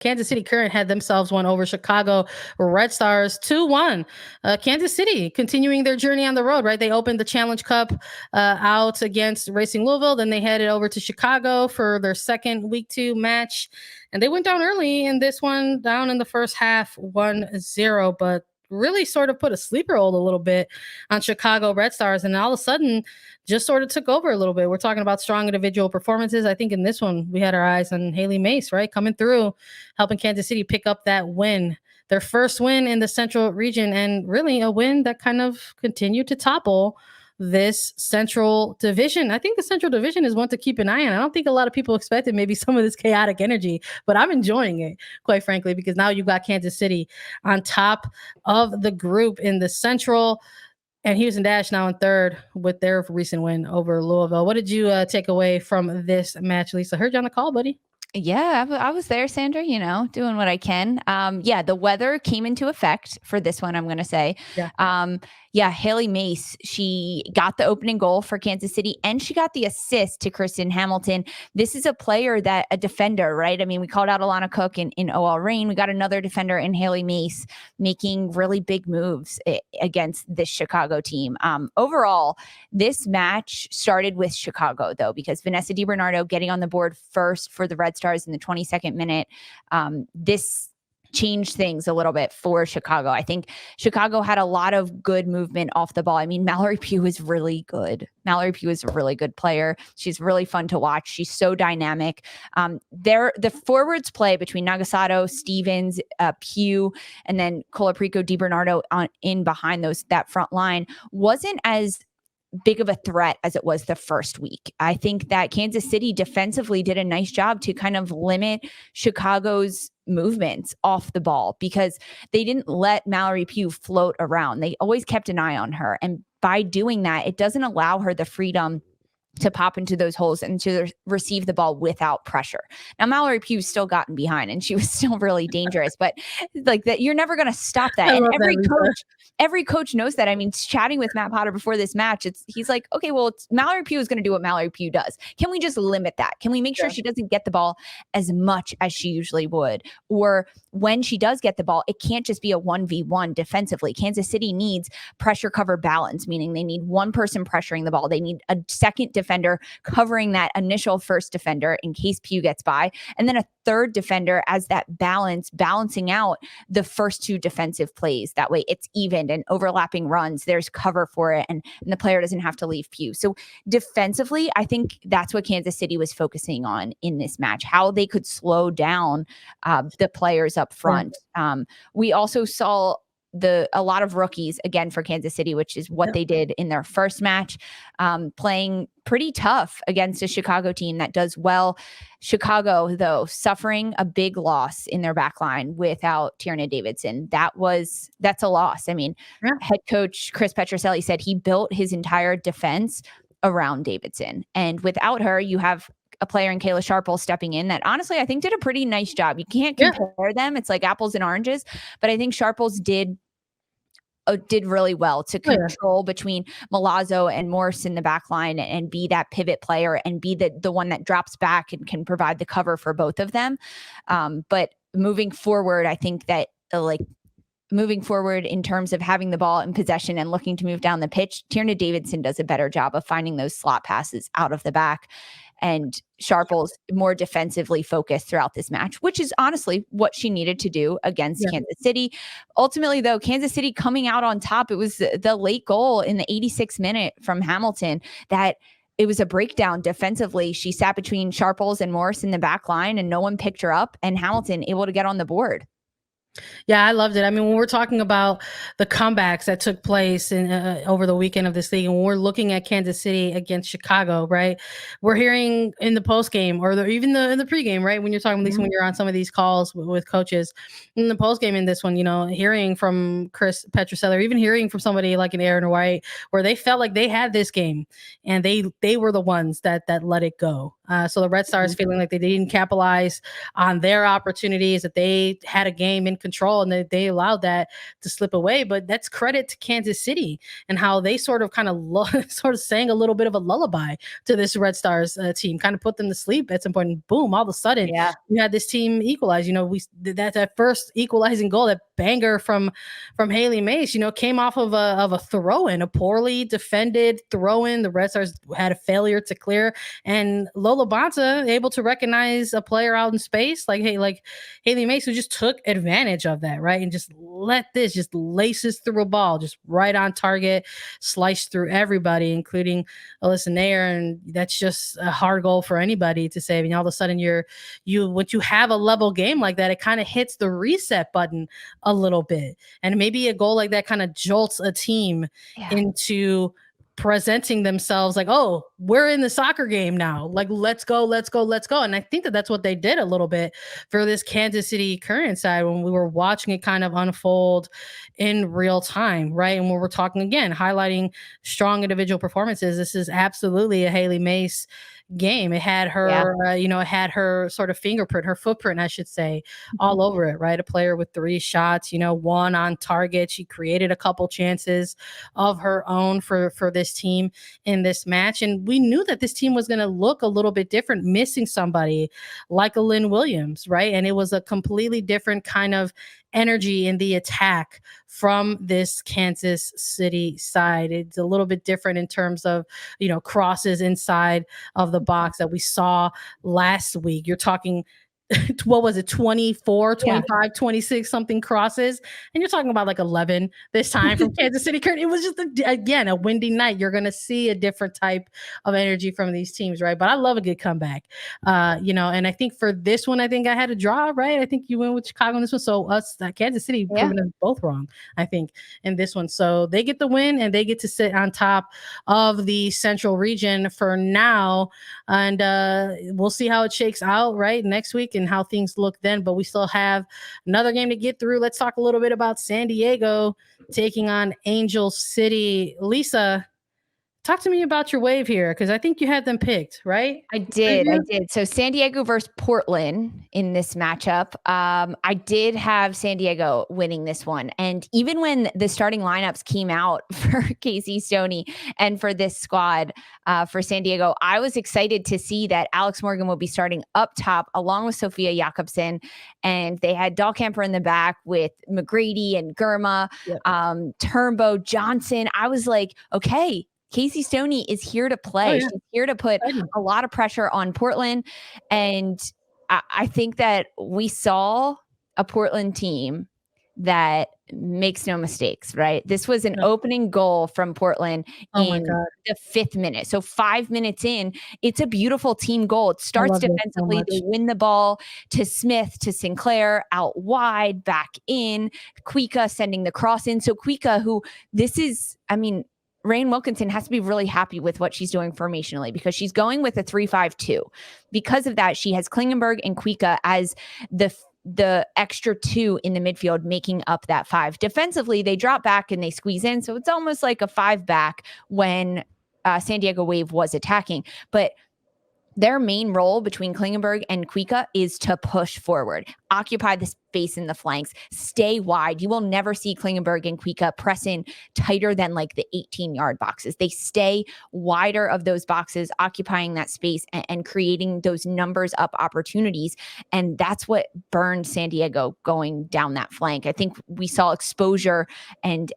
Kansas City Current had themselves one over Chicago Red Stars 2-1. Kansas City continuing their journey on the road, right? They opened the Challenge Cup out against Racing Louisville. Then they headed over to Chicago for their second week 2 match. And they went down early in this one, down in the first half 1-0, but really sort of put a sleeper hold a little bit on Chicago Red Stars. And all of a sudden just sort of took over a little bit. We're talking about strong individual performances. I think in this one, we had our eyes on Haley Mace, right? Coming through, helping Kansas City pick up that win, their first win in the Central region, and really a win that kind of continued to topple this Central Division. I think the Central Division is one to keep an eye on. I don't think a lot of people expected maybe some of this chaotic energy, but I'm enjoying it, quite frankly, because now you've got Kansas City on top of the group in the Central, and Houston Dash now in third with their recent win over Louisville. What did you take away from this match, Lisa? Heard you on the call, buddy. Yeah, I was there, Sandra, doing what I can. The weather came into effect for this one, I'm going to say. Haley Mace, she got the opening goal for Kansas City, and she got the assist to Kristen Hamilton. This is a player a defender, right? I mean, we called out Alana Cook in OL Reign. We got another defender in Haley Mace making really big moves against this Chicago team. Overall, this match started with Chicago, though, because Vanessa DiBernardo getting on the board first for the Red Stars in the 22nd minute. This changed things a little bit for Chicago. I think Chicago had a lot of good movement off the ball. I mean, Mallory Pugh is really good. Mallory Pugh is a really good player. She's really fun to watch. She's so dynamic. The forwards play between Nagasato, Stevens, Pugh, and then Colaprico, DiBernardo in behind that front line wasn't as big of a threat as it was the first week. I think that Kansas City defensively did a nice job to kind of limit Chicago's movements off the ball because they didn't let Mallory Pugh float around. They always kept an eye on her. And by doing that, it doesn't allow her the freedom to pop into those holes and to receive the ball without pressure. Now, Mallory Pugh's still gotten behind and she was still really dangerous, but like that, you're never going to stop that. And every coach knows that. I mean, chatting with Matt Potter before this match, he's like, okay, well, Mallory Pugh is going to do what Mallory Pugh does. Can we just limit that? Can we make sure she doesn't get the ball as much as she usually would? Or when she does get the ball, it can't just be a 1v1 defensively. Kansas City needs pressure cover balance, meaning they need one person pressuring the ball. They need a second defender covering that initial first defender in case Pugh gets by, and then a third defender as that balancing out the first two defensive plays. That way it's even and overlapping runs. There's cover for it, and the player doesn't have to leave Pugh. So defensively, I think that's what Kansas City was focusing on in this match, how they could slow down the players up front. We also saw a lot of rookies again for Kansas City, which is what they did in their first match, playing pretty tough against a Chicago team that does well. Chicago, though, suffering a big loss in their back line without Tierna Davidson. That's a loss. I mean, head coach Chris Petroselli said he built his entire defense around Davidson. And without her, you have a player in Kayla Sharple stepping in that honestly, I think did a pretty nice job. You can't compare them. It's like apples and oranges, but I think Sharples did really well to control between Milazzo and Morse in the back line and be that pivot player and be the one that drops back and can provide the cover for both of them. But moving forward, I think that moving forward in terms of having the ball in possession and looking to move down the pitch, Tierna Davidson does a better job of finding those slot passes out of the back. And Sharple's more defensively focused throughout this match, which is honestly what she needed to do against Kansas City. Ultimately, though, Kansas City coming out on top, it was the late goal in the 86th minute from Hamilton that it was a breakdown defensively. She sat between Sharples and Morris in the back line and no one picked her up, and Hamilton able to get on the board. Yeah, I loved it. I mean, when we're talking about the comebacks that took place over the weekend of this league, and when we're looking at Kansas City against Chicago, right? We're hearing in the postgame or even in the pregame, right? When you're talking, at least when you're on some of these calls with coaches, in the postgame in this one, hearing from Chris Petroselli, or even hearing from somebody like an Aaron White, where they felt like they had this game and they were the ones that let it go. So the Red Stars feeling like they didn't capitalize on their opportunities, that they had a game in control and they allowed that to slip away. But that's credit to Kansas City and how they sort of sort of sang a little bit of a lullaby to this Red Stars team, kind of put them to sleep at some point. And boom, all of a sudden, you had this team equalize. That first equalizing goal, that banger from Haley Mace, came off of a throw-in, a poorly defended throw-in. The Red Stars had a failure to clear, and Lola Bonta able to recognize a player out in space like Haley Mace, who just took advantage of that, right? And just laces through a ball, just right on target, sliced through everybody, including Alyssa Nair. And that's just a hard goal for anybody to save. And all of a sudden once you have a level game like that, it kind of hits the reset button a little bit. And maybe a goal like that kind of jolts a team into presenting themselves like, oh, we're in the soccer game now. Like, let's go. And I think that's what they did a little bit for this Kansas City Current side when we were watching it kind of unfold in real time, right? And when we're talking again, highlighting strong individual performances, this is absolutely a Haley Mace game. It had her, it had her sort of fingerprint, her footprint, I should say, all over it, right? A player with 3 shots, one on target. She created a couple chances of her own for this team in this match. And we knew that this team was going to look a little bit different, missing somebody like a Lynn Williams, right? And it was a completely different kind of energy in the attack from this Kansas City side. It's a little bit different in terms of, crosses inside of the box that we saw last week. You're talking, what was it, 24, 25, 26 something crosses, and you're talking about like 11 this time from Kansas City Current. It was just again a windy night. You're going to see a different type of energy from these teams, right? But I love a good comeback, and I think for this one, I think I had a draw, right? I think you went with Chicago in this one, so Kansas City proving us both wrong, I think, in this one. So they get the win and they get to sit on top of the Central region for now, and we'll see how it shakes out, right, next week and how things look then. But we still have another game to get through. Let's talk a little bit about San Diego taking on Angel City. Lisa, talk to me about your wave here, because I think you had them picked, right? I did. So San Diego versus Portland in this matchup. I did have San Diego winning this one. And even when the starting lineups came out for Casey Stoney and for this squad for San Diego, I was excited to see that Alex Morgan will be starting up top along with Sophia Jakobsen. And they had Dahlkamper in the back with McGrady and Germa, Turnbow, Johnson. I was like, okay, Casey Stoney is here to play. She's here to put a lot of pressure on Portland. And I think that we saw a Portland team that makes no mistakes, right? This was an opening goal from Portland in the 5th minute. So 5 minutes in, it's a beautiful team goal. It starts defensively. They win the ball to Smith, to Sinclair, out wide, back in. Kuika sending the cross in. So Kuika, Rain Wilkinson has to be really happy with what she's doing formationally, because she's going with a 3-5-2. Because of that, she has Klingenberg and Kuika as the extra 2 in the midfield, making up that 5. Defensively, they drop back and they squeeze in. So it's almost like a 5 back when San Diego Wave was attacking. But their main role between Klingenberg and Kuika is to push forward, occupy the space in the flanks, stay wide. You will never see Klingenberg and Kuika press in tighter than like the 18-yard boxes. They stay wider of those boxes, occupying that space and creating those numbers up opportunities. And that's what burned San Diego going down that flank. I think we saw exposure and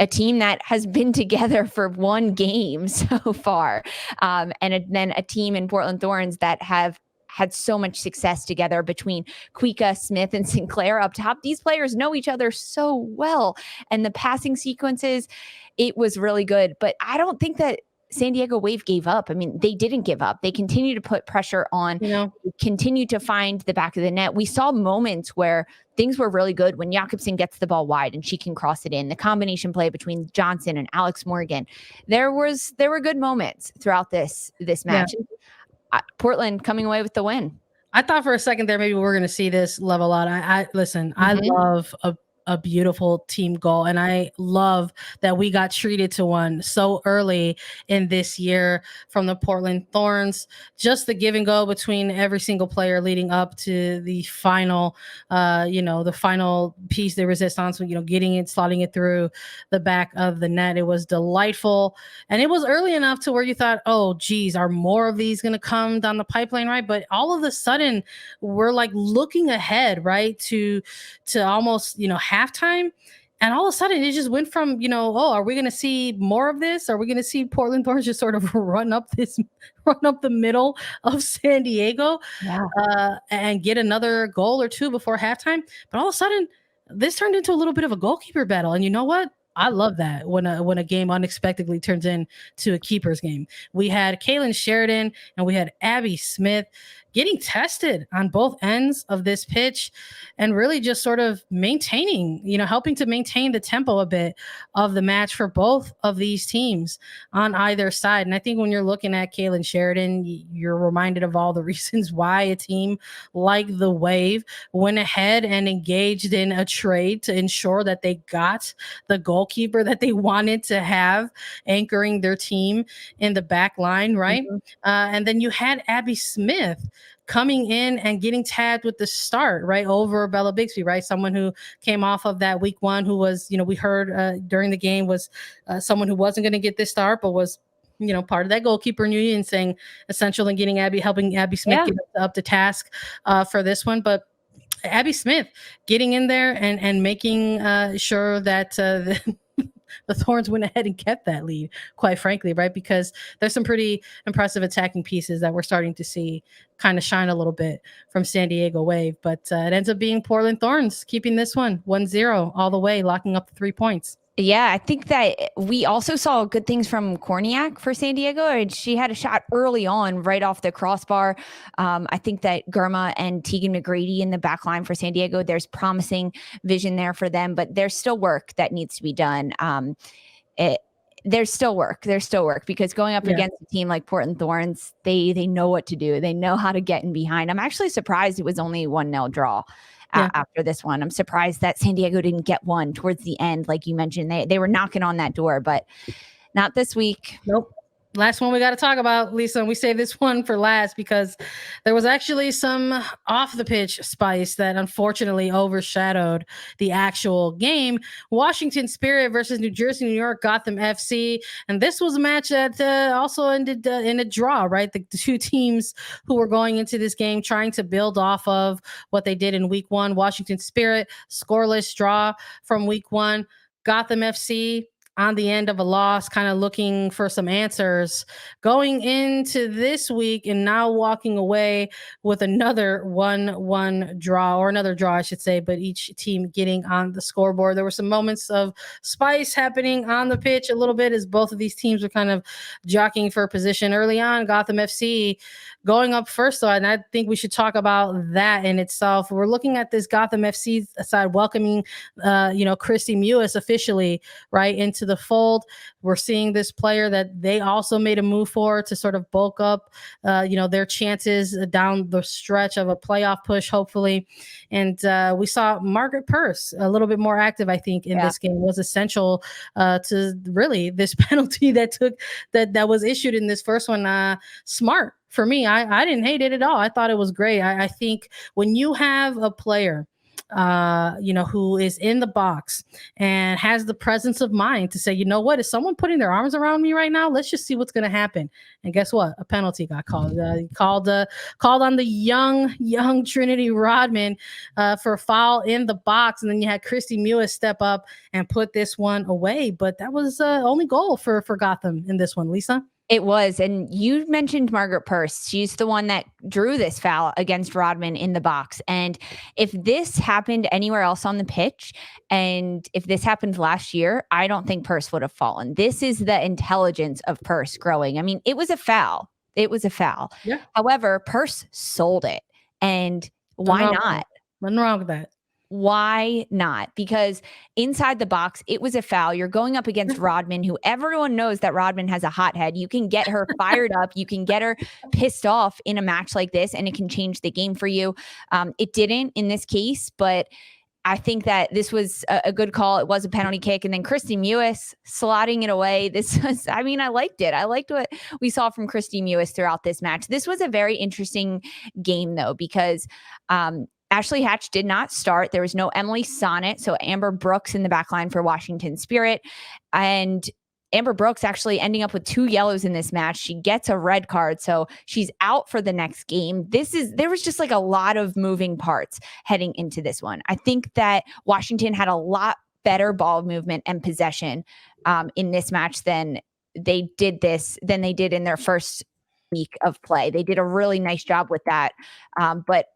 a team that has been together for 1 game so far. Then a team in Portland Thorns that have had so much success together between Kuika, Smith, and Sinclair up top. These players know each other so well. And the passing sequences, it was really good. But I don't think that San Diego Wave gave up. I mean, they didn't give up. They continue to put pressure on, continue to find the back of the net. We saw moments where things were really good when Jakobsen gets the ball wide and she can cross it in. The combination play between Johnson and Alex Morgan. There were good moments throughout this match. Portland coming away with the win. I thought for a second there maybe we're going to see this level out. I love a a beautiful team goal. And I love that we got treated to one so early in this year from the Portland Thorns. Just the give and go between every single player leading up to the final, the final piece de resistance, getting it, slotting it through the back of the net. It was delightful. And it was early enough to where you thought, oh, geez, are more of these going to come down the pipeline, right? But all of a sudden, we're like looking ahead, right, to almost, halftime. And all of a sudden, it just went from, are we going to see more of this? Are we going to see Portland Thorns just sort of run up the middle of San Diego, and get another goal or two before halftime? But all of a sudden, this turned into a little bit of a goalkeeper battle. And you know what? I love that when a game unexpectedly turns into a keeper's game. We had Kaylin Sheridan and we had Abby Smith getting tested on both ends of this pitch and really just sort of maintaining, helping to maintain the tempo a bit of the match for both of these teams on either side. And I think when you're looking at Kaylin Sheridan, you're reminded of all the reasons why a team like the Wave went ahead and engaged in a trade to ensure that they got the goalkeeper that they wanted to have anchoring their team in the back line, right? Mm-hmm. And then you had Abby Smith coming in and getting tagged with the start, right, over Bella Bixby, right? Someone who came off of that week one, who was, we heard during the game was someone who wasn't going to get this start, but was, part of that goalkeeper union, saying essential in helping Abby Smith get up to task for this one. But Abby Smith getting in there and making sure that the Thorns went ahead and kept that lead, quite frankly, right? Because there's some pretty impressive attacking pieces that we're starting to see kind of shine a little bit from San Diego Wave. But it ends up being Portland Thorns keeping this one 1-0 all the way, locking up the 3 points. Yeah, I think that we also saw good things from Korniak for San Diego. And she had a shot early on right off the crossbar. I think that Germa and Tegan McGrady in the back line for San Diego, there's promising vision there for them, but there's still work that needs to be done. There's still work because going up against a team like Portland Thorns, they know what to do. They know how to get in behind. I'm actually surprised it was only 1-0 draw. After this one, I'm surprised that San Diego didn't get one towards the end. Like you mentioned, they were knocking on that door, but not this week. Nope. Last one we got to talk about, Lisa, and we saved this one for last because there was actually some off the pitch spice that unfortunately overshadowed the actual game. Washington Spirit versus New Jersey, New York, Gotham FC. And this was a match that also ended in a draw, right? The two teams who were going into this game trying to build off of what they did in week one. Washington Spirit, scoreless draw from week one. Gotham FC on the end of a loss, kind of looking for some answers going into this week, and now walking away with another 1-1 draw, or another draw, I should say, but each team getting on the scoreboard. There were some moments of spice happening on the pitch a little bit as both of these teams were kind of jockeying for position early on. Gotham FC going up first, though, and I think we should talk about that in itself. We're looking at this Gotham FC side welcoming, Christy Mewis officially, right, into the fold. We're seeing this player that they also made a move for to sort of bulk up, their chances down the stretch of a playoff push, hopefully. And we saw Margaret Purse a little bit more active, I think, in this game. Was essential to really this penalty that was issued in this first one. Smart for me. I didn't hate it at all. I thought it was great. I think when you have a player who is in the box and has the presence of mind to say, you know what, is someone putting their arms around me right now? Let's just see what's going to happen. And guess what? A penalty got called. Called on the young Trinity Rodman for a foul in the box. And then you had Christy Mewis step up and put this one away. But that was only goal for Gotham in this one, Lisa. It was. And you mentioned Margaret Purse. She's the one that drew this foul against Rodman in the box. And if this happened anywhere else on the pitch, and if this happened last year, I don't think Purse would have fallen. This is the intelligence of Purse growing. I mean, it was a foul. Yeah. However, Purse sold it. And why not? Nothing wrong with that. Why not? Because inside the box, it was a foul. You're going up against Rodman, who everyone knows that Rodman has a hot head. You can get her fired up. You can get her pissed off in a match like this, and it can change the game for you. It didn't in this case, but I think that this was a good call. It was a penalty kick. And then Christy Mewis slotting it away. I liked it. I liked what we saw from Christy Mewis throughout this match. This was a very interesting game, though, because Ashley Hatch did not start. There was no Emily Sonnet. So Amber Brooks in the back line for Washington Spirit. And Amber Brooks actually ending up with 2 yellows in this match. She gets a red card, so she's out for the next game. There was just like a lot of moving parts heading into this one. I think that Washington had a lot better ball movement and possession in this match than they did in their first week of play. They did a really nice job with that, but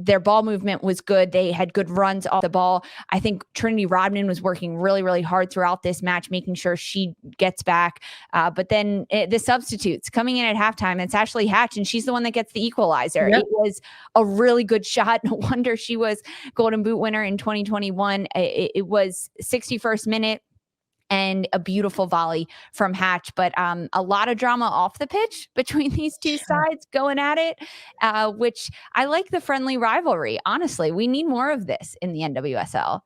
their ball movement was good. They had good runs off the ball. I think Trinity Rodman was working really, really hard throughout this match, making sure she gets back. But then the substitutes coming in at halftime, it's Ashley Hatch, and she's the one that gets the equalizer. Yep. It was a really good shot. No wonder she was Golden Boot winner in 2021. It was 61st minute. And a beautiful volley from Hatch, but a lot of drama off the pitch between these two sides going at it, which I like the friendly rivalry. Honestly, we need more of this in the NWSL.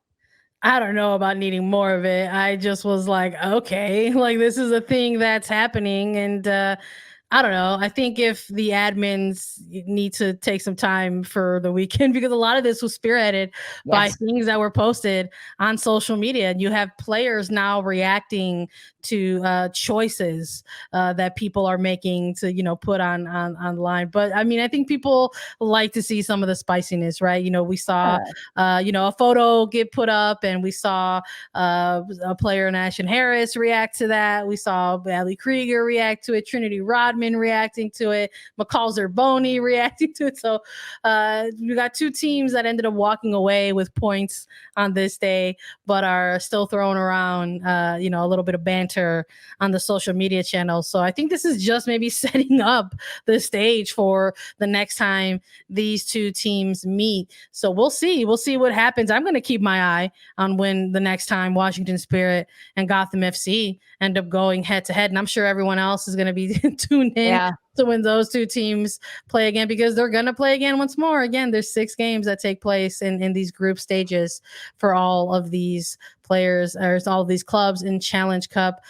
I don't know about needing more of it. I just was like, okay, like this is a thing that's happening. And I don't know. I think if the admins need to take some time for the weekend, because a lot of this was spearheaded by things that were posted on social media. And you have players now reacting to choices that people are making to, put on online. But I mean, I think people like to see some of the spiciness, right? We saw, a photo get put up, and we saw a player in Ashton Harris react to that. We saw Ali Krieger react to it. Trinity Rodman reacting to it, McCall Boney reacting to it. So we got 2 teams that ended up walking away with points on this day, but are still throwing around, a little bit of banter on the social media channels. So I think this is just maybe setting up the stage for the next time these 2 teams meet. So we'll see what happens. I'm going to keep my eye on when the next time Washington Spirit and Gotham FC end up going head to head. And I'm sure everyone else is going to be tuned in to when those 2 teams play again, because they're going to play again once more. Again, there's 6 games that take place in these group stages for all of these players, or all of these clubs in Challenge Cup.